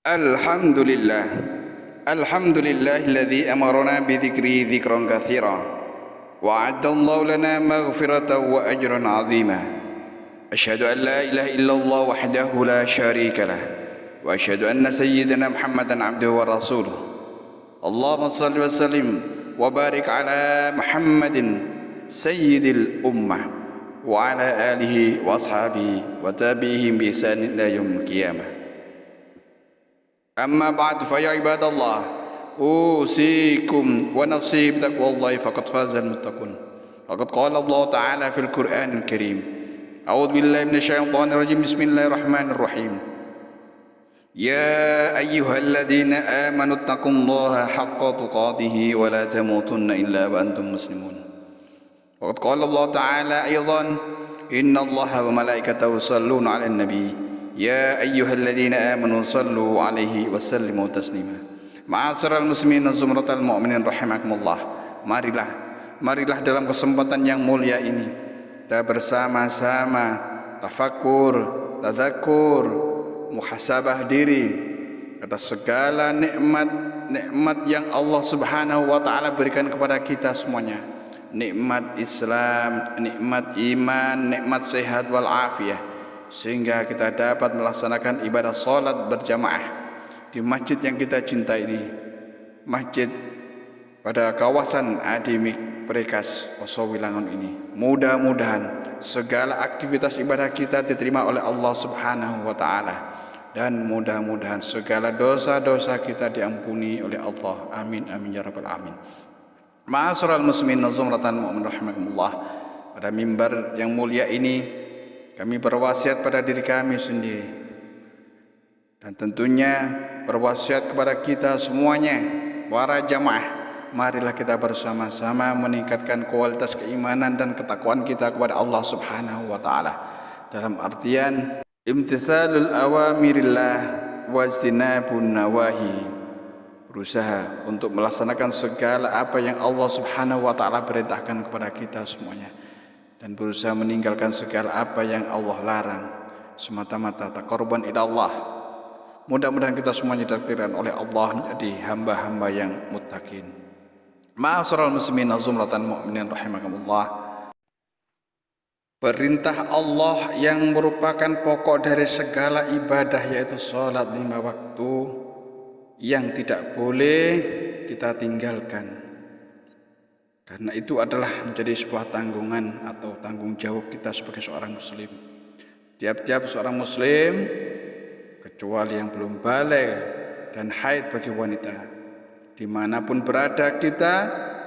Alhamdulillah. Alhamdulillahilladzi amarna bidzikri dzikran katsira wa 'addallahu lana maghfiratan wa ajran 'azima. Asyhadu an la ilaha illallah wahdahu la syarika lah wa asyhadu anna sayyidana Muhammadan 'abduhu wa rasuluh. Allahumma shalli wa sallim wa barik ala Muhammadin sayyidil ummah wa ala alihi wa ashabihi wa tabi'ihim bi ihsanin ila yaumil qiyamah. أما بعد فيا عباد الله أوصيكم ونفسي بتقوى الله فقد فاز المتقون. فقد قال الله تعالى في القرآن الكريم أعوذ بالله من الشيطان الرجيم بسم الله الرحمن الرحيم يا أيها الذين آمنوا اتقوا الله حق تقاته ولا تموتن إلا وأنتم مسلمون. وقد قال الله تعالى أيضا إن الله وملائكته يصلون على النبي يا أيها الذين آمنوا صلوا عليه وسلموا تسليما. Ma'asyiral muslimin zumratal mu'minin rahimakumullah. Marilah dalam kesempatan yang mulia ini kita bersama-sama tafakkur, tadzakur, muhasabah diri atas segala nikmat yang Allah Subhanahu wa taala berikan kepada kita semuanya. Nikmat Islam, nikmat iman, nikmat sehat wal afiyah, sehingga kita dapat melaksanakan ibadah salat berjamaah di masjid yang kita cintai ini, masjid pada kawasan Adimik Prekas Osowilangun ini. Mudah-mudahan segala aktivitas ibadah kita diterima oleh Allah Subhanahu wa taala, dan mudah-mudahan segala dosa-dosa kita diampuni oleh Allah. Amin amin ya rabbal alamin. Ma'asyiral muslimin zumratan mu'min rahimakumullah. Pada mimbar yang mulia ini kami berwasiat pada diri kami sendiri, dan tentunya berwasiat kepada kita semuanya, para jamaah. Marilah kita bersama-sama meningkatkan kualitas keimanan dan ketakwaan kita kepada Allah Subhanahu wa taala, dalam artian imtithalul awamirillah wajtinabun nawahi, berusaha untuk melaksanakan segala apa yang Allah Subhanahu wa taala perintahkan kepada kita semuanya, dan berusaha meninggalkan segala apa yang Allah larang semata-mata taqarruban ila Allah. Mudah-mudahan kita semuanya ditakdirkan oleh Allah menjadi hamba-hamba yang muttaqin. Ma'asyiral muslimin zumratan mu'minin rahimakumullah. Perintah Allah yang merupakan pokok dari segala ibadah, yaitu salat 5 waktu, yang tidak boleh kita tinggalkan, karena itu adalah menjadi sebuah tanggungan atau tanggung jawab kita sebagai seorang muslim. Tiap-tiap seorang muslim, kecuali yang belum balik dan haid bagi wanita, dimanapun berada kita,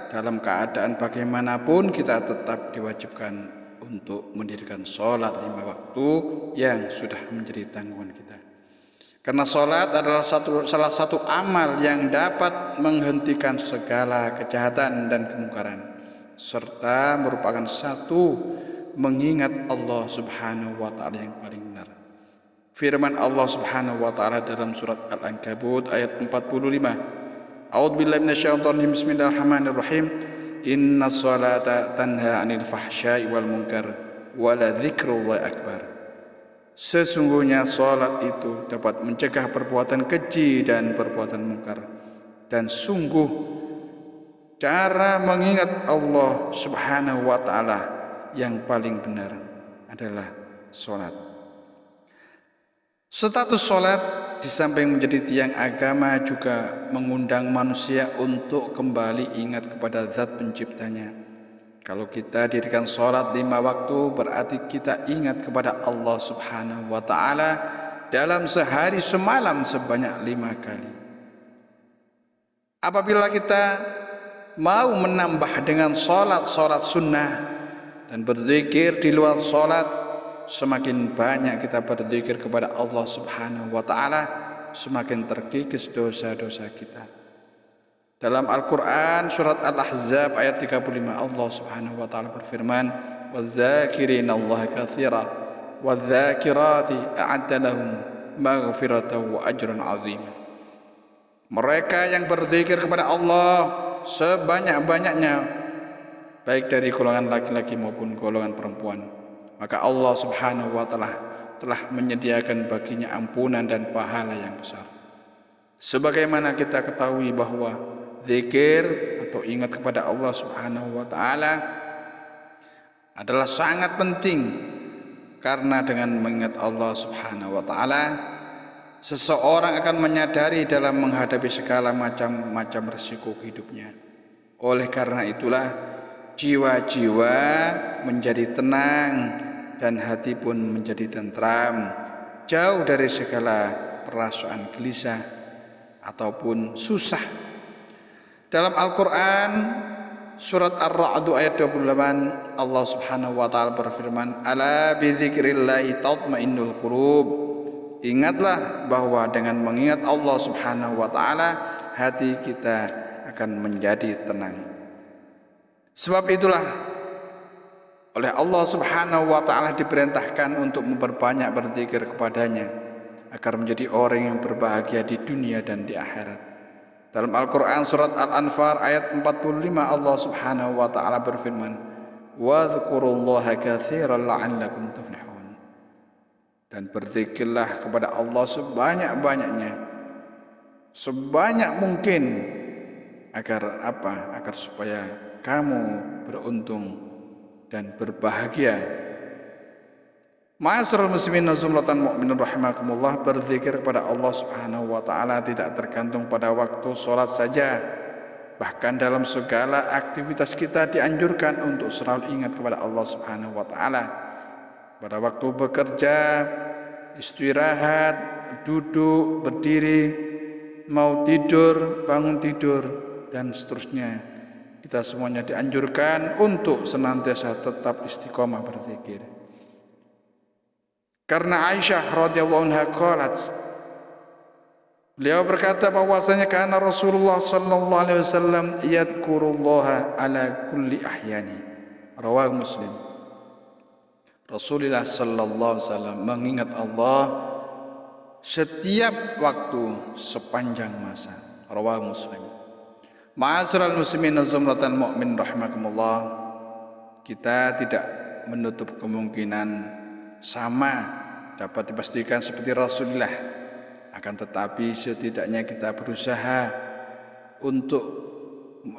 dalam keadaan bagaimanapun, kita tetap diwajibkan untuk mendirikan sholat 5 waktu yang sudah menjadi tanggungan kita. Karena sholat adalah salah satu amal yang dapat menghentikan segala kejahatan dan kemungkaran, serta merupakan satu mengingat Allah Subhanahu wa taala yang paling benar. Firman Allah Subhanahu wa taala dalam surat Al-Ankabut ayat 45. A'udzubillahi minasyaitonir rajim. Bismillahirrahmanirrahim. Innas sholata tanha 'anil fahsya'i wal munkar wa la dzikrullahi akbar. Sesungguhnya salat itu dapat mencegah perbuatan keji dan perbuatan mungkar, dan sungguh cara mengingat Allah Subhanahu wa taala yang paling benar adalah salat. Status salat di samping menjadi tiang agama juga mengundang manusia untuk kembali ingat kepada zat penciptanya. Kalau kita dirikan sholat 5 waktu, berarti kita ingat kepada Allah Subhanahu wa ta'ala dalam sehari semalam sebanyak 5 kali. Apabila kita mau menambah dengan sholat sunnah dan berzikir di luar sholat, semakin banyak kita berzikir kepada Allah Subhanahu wa ta'ala, semakin terkikis dosa-dosa kita. Dalam Al-Quran surat Al-Ahzab ayat 35, Allah Subhanahu wa ta'ala berfirman, وَالذَّاكِرِينَ اللَّهَ كَثِيرًا وَالذَّاكِرَاتِ أَعَدَّ لَهُمْ مَغْفِرَةً وَأَجْرًا عَظِيمًا. Mereka yang berzikir kepada Allah sebanyak-banyaknya, baik dari golongan laki-laki maupun golongan perempuan, maka Allah Subhanahu wa ta'ala telah menyediakan baginya ampunan dan pahala yang besar. Sebagaimana kita ketahui bahwa zikir atau ingat kepada Allah Subhanahu wa taala adalah sangat penting, karena dengan mengingat Allah Subhanahu wa taala seseorang akan menyadari dalam menghadapi segala macam risiko hidupnya. Oleh karena itulah jiwa-jiwa menjadi tenang dan hati pun menjadi tentram, jauh dari segala perasaan gelisah ataupun susah. Dalam Al-Quran surat Ar-Ra'd ayat 28, Allah Subhanahu wa taala berfirman, "Ala bi dzikrillahi tatmainnul qulub." Ingatlah bahwa dengan mengingat Allah Subhanahu wa taala hati kita akan menjadi tenang. Sebab itulah oleh Allah Subhanahu wa taala diperintahkan untuk memperbanyak berzikir kepadanya agar menjadi orang yang berbahagia di dunia dan di akhirat. Dalam Al-Quran surat Al-Anfal ayat 45 Allah Subhanahu wa taala berfirman, "Wadhkurullaha katsiran la'allakum tuflihun." Dan berzikirlah kepada Allah sebanyak-banyaknya, sebanyak mungkin, agar apa? Agar supaya kamu beruntung dan berbahagia. Ma'asyiral muslimin zumratan mu'minin rahimakumullah, berzikir kepada Allah Subhanahu wa taala tidak tergantung pada waktu salat saja. Bahkan dalam segala aktivitas kita dianjurkan untuk selalu ingat kepada Allah Subhanahu wa taala. Pada waktu bekerja, istirahat, duduk, berdiri, mau tidur, bangun tidur, dan seterusnya, kita semuanya dianjurkan untuk senantiasa tetap istiqomah berzikir. Karena Aisyah radhiyallahu anha qalat, beliau berkata bahwasanya karena Rasulullah sallallahu alaihi wasallam yadhkurullaha ala kulli ahyani. Rawahu Muslim. Rasulullah sallallahu alaihi wasallam mengingat Allah setiap waktu sepanjang masa. Rawahu Muslim. Ma'asyiral muslimin zumratan mu'min rahimakumullah, kita tidak menutup kemungkinan sama dapat dipastikan seperti Rasulullah, akan tetapi setidaknya kita berusaha untuk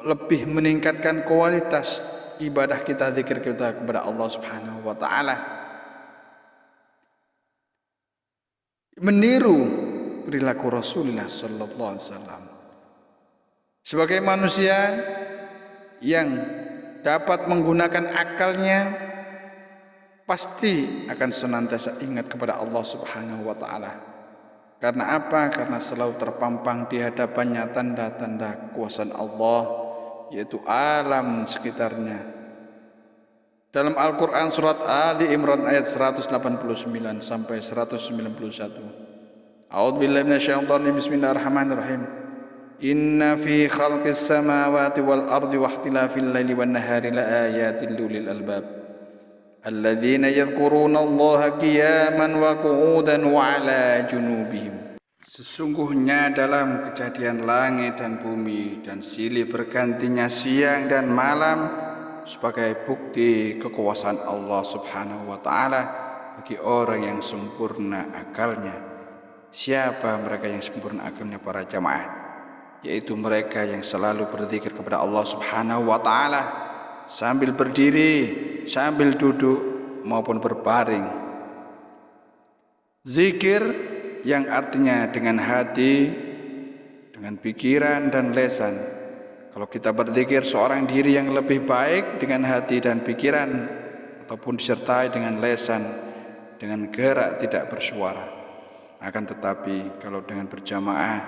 lebih meningkatkan kualitas ibadah kita, zikir kita kepada Allah Subhanahu wa taala, meniru perilaku Rasulullah sallallahu alaihi wasallam. Sebagai manusia yang dapat menggunakan akalnya, pasti akan senantiasa ingat kepada Allah Subhanahu wa taala. Karena apa? Karena selalu terpampang di hadapannya tanda-tanda kekuasaan Allah, yaitu alam sekitarnya. Dalam Al-Quran surat Ali Imran ayat 189 sampai 191. A'udzubillahi minasyaitonir rajim. Bismillahirrahmanirrahim. Inna fi khalqis samawati wal ardi wa ikhtilafil laili wan nahari laayatil liulil albab. Alladzina yadhkuruna Allaha qiyaman wa qu'udan wa 'ala junubihim. Sesungguhnya dalam kejadian langit dan bumi dan silih bergantinya siang dan malam sebagai bukti kekuasaan Allah Subhanahu wa taala bagi orang yang sempurna akalnya. Siapa mereka yang sempurna akalnya? Para jamaah, yaitu mereka yang selalu berzikir kepada Allah Subhanahu wa taala sambil berdiri, sambil duduk maupun berbaring. Zikir yang artinya dengan hati, dengan pikiran dan lisan. Kalau kita berzikir seorang diri yang lebih baik dengan hati dan pikiran ataupun disertai dengan lisan, dengan gerak tidak bersuara. Akan tetapi kalau dengan berjamaah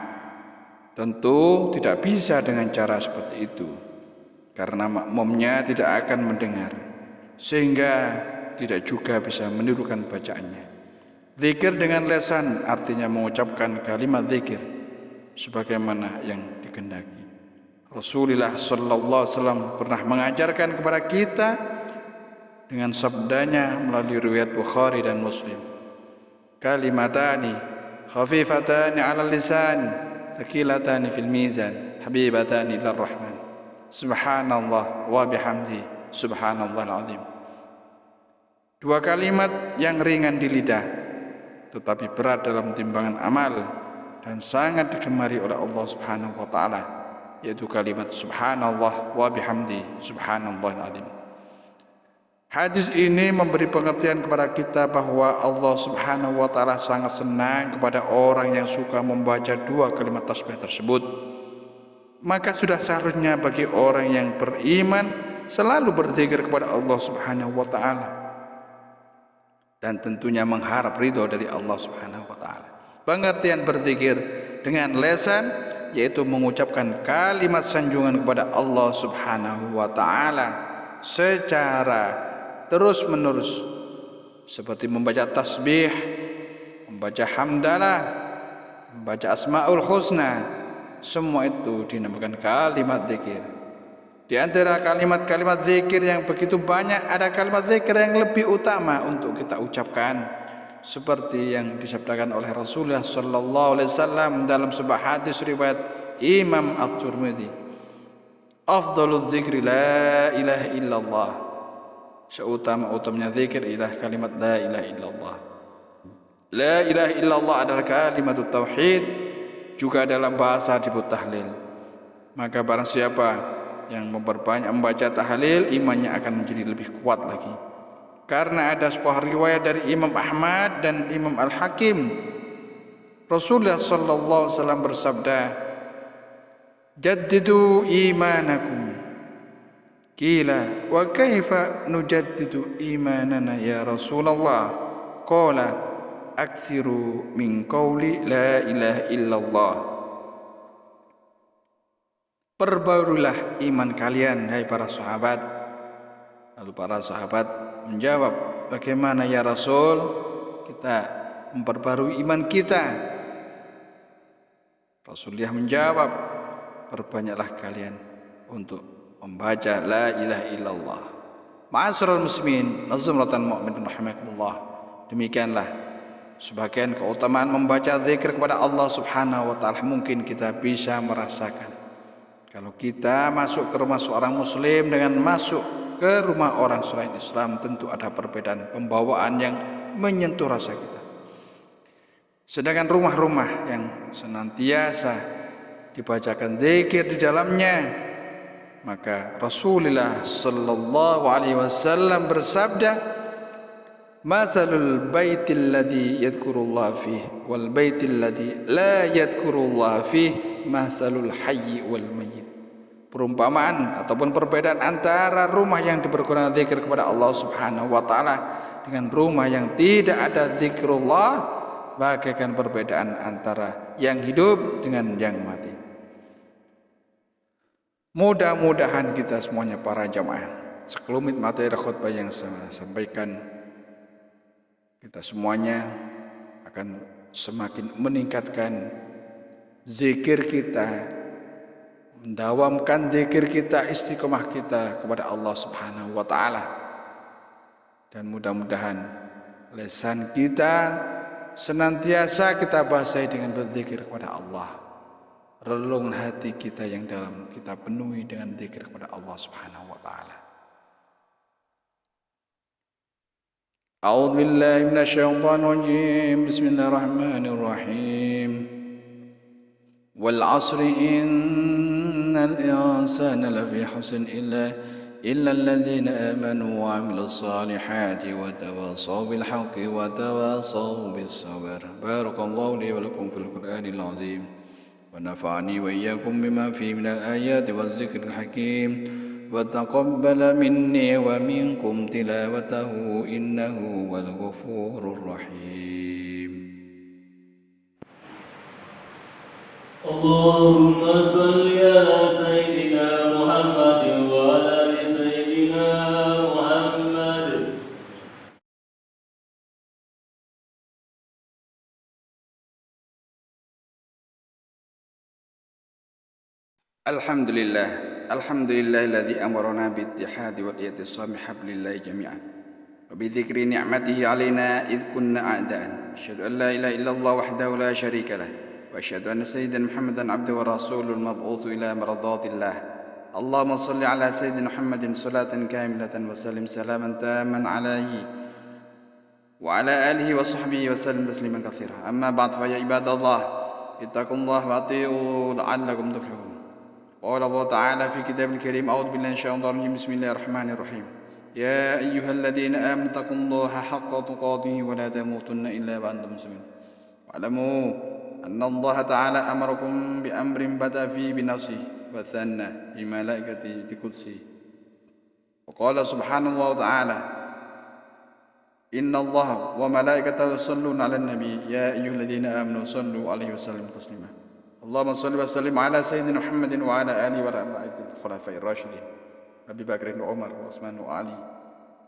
tentu tidak bisa dengan cara seperti itu, karena makmumnya tidak akan mendengar, sehingga tidak juga bisa menirukan bacaannya. Zikir dengan lisan artinya mengucapkan kalimat zikir sebagaimana yang dikehendaki. Rasulullah sallallahu alaihi wasallam pernah mengajarkan kepada kita dengan sabdanya melalui riwayat Bukhari dan Muslim. Kalimatani khafifatani 'alal lisan, thaqilatani fil mizan, habibatani ilar rahman. Subhanallah wa bihamdi, subhanallahal azim. Dua kalimat yang ringan di lidah tetapi berat dalam timbangan amal, dan sangat digemari oleh Allah Subhanahu wa taala, yaitu kalimat subhanallah wa bihamdi subhanallahil azim. Hadis ini memberi pengertian kepada kita bahwa Allah Subhanahu wa taala sangat senang kepada orang yang suka membaca dua kalimat tasbih tersebut. Maka sudah seharusnya bagi orang yang beriman selalu berzikir kepada Allah Subhanahu wa taala dan tentunya mengharap ridho dari Allah Subhanahu wa taala. Pengertian berzikir dengan lisan yaitu mengucapkan kalimat sanjungan kepada Allah Subhanahu wa taala secara terus menerus, seperti membaca tasbih, membaca hamdalah, membaca asmaul husna, semua itu dinamakan kalimat zikir. Di antara kalimat-kalimat zikir yang begitu banyak, ada kalimat zikir yang lebih utama untuk kita ucapkan, seperti yang disabdakan oleh Rasulullah sallallahu alaihi wasallam dalam sebuah hadis riwayat Imam At-Tirmidzi, afdhaluz zikri la ilaha illallah. Seutama-utamanya zikir ialah kalimat la ilaha illallah. La ilaha illallah adalah kalimat tauhid, juga dalam bahasa disebut tahlil. Maka barang siapa yang memperbanyak membaca tahlil, imannya akan menjadi lebih kuat lagi. Karena ada sebuah riwayat dari Imam Ahmad dan Imam Al-Hakim, Rasulullah sallallahu alaihi wasallam bersabda, "Jaddidu imanakum." Qila wa kaifa nujaddidu imanana ya Rasulullah? Qala aksiru min qawli la ilaha illallah. Perbarulah iman kalian hai para sahabat. Lalu para sahabat menjawab, bagaimana ya Rasul kita memperbarui iman kita? Rasulullah menjawab, perbanyaklah kalian untuk membaca la ilaha illallah. Ma'asyiral muslimin, nazamratan mu'minin rahimakumullah. Demikianlah sebagian keutamaan membaca zikir kepada Allah Subhanahu wa taala. Mungkin kita bisa merasakan kalau kita masuk ke rumah seorang muslim dengan masuk ke rumah orang selain Islam, tentu ada perbedaan pembawaan yang menyentuh rasa kita. Sedangkan rumah-rumah yang senantiasa dibacakan zikir di dalamnya, maka Rasulullah sallallahu alaihi wasallam bersabda, "Masalul baitil ladzi yadhkurullah fihi wal baitil ladzi la yadhkurullah fihi masalul hayyi wal mayyit." Perumpamaan ataupun perbedaan antara rumah yang dipergunakan zikir kepada Allah Subhanahu wa taala dengan rumah yang tidak ada zikrullah, bagaikan perbedaan antara yang hidup dengan yang mati. Mudah-mudahan kita semuanya para jamaah, sekelumit materi khutbah yang saya sampaikan, kita semuanya akan semakin meningkatkan zikir kita, mendawamkan zikir kita, istiqomah kita kepada Allah Subhanahu wa taala. Dan mudah-mudahan lisan kita senantiasa kita basahi dengan berzikir kepada Allah. Relung hati kita yang dalam kita penuhi dengan zikir kepada Allah Subhanahu wa taala. A'udzu billahi minasyaitonir rajim. Bismillahirrahmanirrahim. Wal 'asri innal insana lafi khusr illa alladhina amanu wa 'amilus salihati wa tawassaw bil haqqi wa tawassaw bis sabr. Barakallahu li wa lakum fil Qur'anil 'azim. ونفعني وإياكم بما فيه من الآيات والذكر الحكيم وتقبل مني ومنكم تلاوته إنه هو الغفور الرحيم. اللهم صل على سيدنا محمد وعلى آل سيدنا محمد. Alhamdulillahilladzi amarna biittihadi wal i'tisami hablillahi jami'an wa bi dzikri ni'matihi 'alaina id kunna a'da'an. Asyhadu an la ilaha illallah wahdahu la syarika lah wa asyhadu anna sayyidina Muhammadan 'abduhu wa rasuluhu al-mab'utsu ila mardatillah. Allahumma shalli 'ala sayyidina Muhammadin salatan kamilatan wa sallim salaman tamman 'alaihi wa 'ala alihi wa sahbihi wa sallim tasliman katsira. Amma ba'd, fa ya ibadallah, اتقوا الله وأطيعوا لعلكم تفلحون. قال الله تعالى في كتاب الكريم: أعوذ بالله من الشيطان الرجيم، بسم الله الرحمن الرحيم. يا أيها الذين آمنوا اتقوا الله حق تقاته ولا تموتن إلا وأنتم مسلمون. واعلموا أن الله تعالى أمركم بأمر بدأ فيه بنفسه وثنى بملائكته بقدسه. وقال سبحانه وتعالى: إن الله وملائكته يصلون على النبي يا أيها الذين آمنوا صلوا عليه وسلموا تسليما. اللهم صل وسلم على سيدنا محمد وعلى آله وصحبه الخلفاء الراشدين أبي بكر وعمر وعثمان وعلي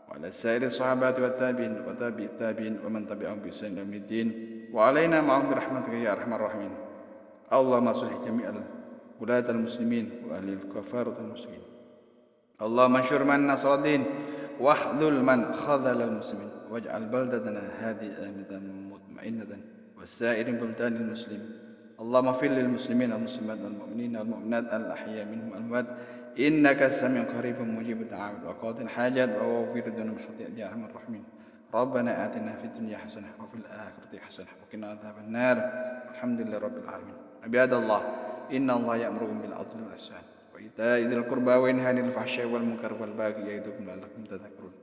وعلى سائر الصحابة والتابعين وتابع التابعين ومن تبعهم بإحسان إلى يوم الدين وعلينا معهم برحمتك يا أرحم الراحمين. اللهم صلح جميع ولاة المسلمين وأهل الكفارة المسلمين. اللهم انشر من نصر الدين واخذل من خذل المسلمين واجعل بلدتنا هذه آمنة مطمئنة وسائر بلدان المسلمين. اللهم اغفر للمسلمين والمسلمات والمؤمنين والمؤمنات الأحياء منهم والأموات إنك سميع قريب مجيب الدعوات وقاضي الحاجات وغفر الذنوب الخطيئة يا أرحم الراحمين. ربنا آتنا في الدنيا حسنة وفي الآخرة حسنة وقنا عذاب النار. الحمد لله رب العالمين. عباد الله، إن الله يأمركم بالعدل والإحسان وإيتاء ذي القربى وينهى عن الفحشاء والمنكر والبغي يعظكم لعلكم تذكرون.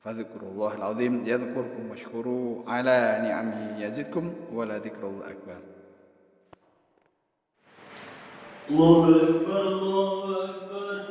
فاذكروا الله العظيم يذكركم واشكروا على نعمه يزدكم ولذكر الله أكبر. الله أكبر الله أكبر.